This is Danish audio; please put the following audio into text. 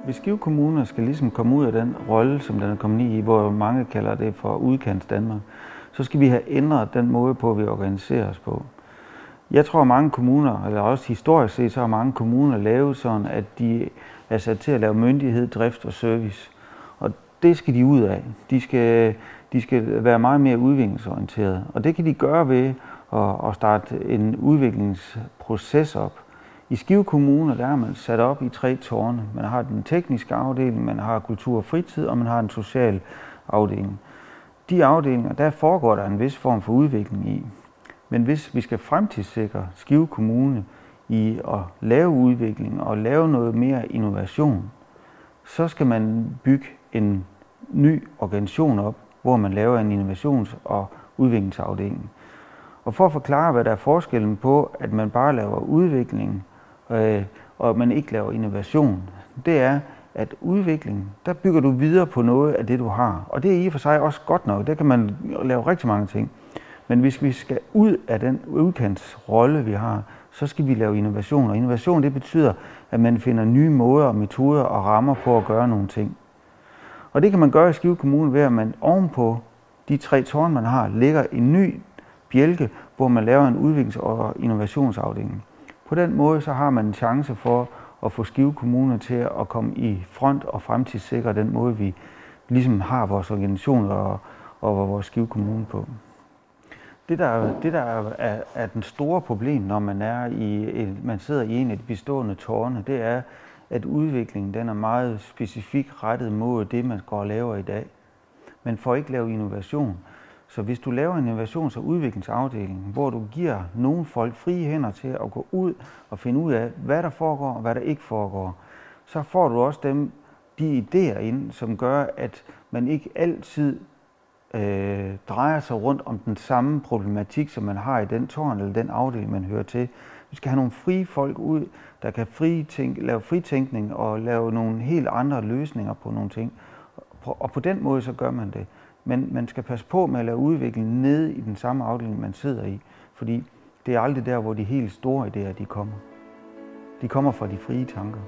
Hvis Skive Kommune skal ligesom komme ud af den rolle, som den er kommet i, hvor mange kalder det for udkants Danmark, så skal vi have ændret den måde på, vi organiserer os på. Jeg tror, at mange kommuner, eller også historisk set, så har mange kommuner lavet sådan, at de er sat til at lave myndighed, drift og service. Og det skal de ud af. De skal være meget mere udviklingsorienterede. Og det kan de gøre ved at starte en udviklingsproces op. I Skive Kommune der er man sat op i 3 tårne. Man har den tekniske afdeling, man har kultur og fritid, og man har en social afdeling. De afdelinger, der foregår der en vis form for udvikling i. Men hvis vi skal fremtidssikre Skive Kommune i at lave udvikling og lave noget mere innovation, så skal man bygge en ny organisation op, hvor man laver en innovations- og udviklingsafdeling. Og for at forklare, hvad der er forskellen på, at man bare laver udvikling, og man ikke laver innovation, det er, at udvikling, der bygger du videre på noget af det, du har. Og det er i og for sig også godt nok. Der kan man lave rigtig mange ting. Men hvis vi skal ud af den udkantsrolle, vi har, så skal vi lave innovation. Og innovation, det betyder, at man finder nye måder, metoder og rammer på at gøre nogle ting. Og det kan man gøre i Skive Kommune ved, at man ovenpå de 3 tårne, man har, lægger en ny bjælke, hvor man laver en udviklings- og innovationsafdeling. På den måde så har man en chance for at få Skive Kommune til at komme i front og fremtidssikre den måde, vi ligesom har vores organisation og vores Skive Kommune på. Det der er den store problem, når man sidder i en af de bestående tårne, det er, at udviklingen den er meget specifikt rettet mod det, man går og laver i dag. Man får ikke lavet innovation. Så hvis du laver en innovations- og udviklingsafdeling, hvor du giver nogle folk frie hænder til at gå ud og finde ud af, hvad der foregår og hvad der ikke foregår, så får du også de idéer ind, som gør, at man ikke altid drejer sig rundt om den samme problematik, som man har i den tårn eller den afdeling, man hører til. Vi skal have nogle frie folk ud, der kan lave fritænkning og lave nogle helt andre løsninger på nogle ting. Og på den måde så gør man det. Men man skal passe på med at lave udvikling nede i den samme afdeling, man sidder i. Fordi det er aldrig der, hvor de helt store idéer de kommer. De kommer fra de frie tanker.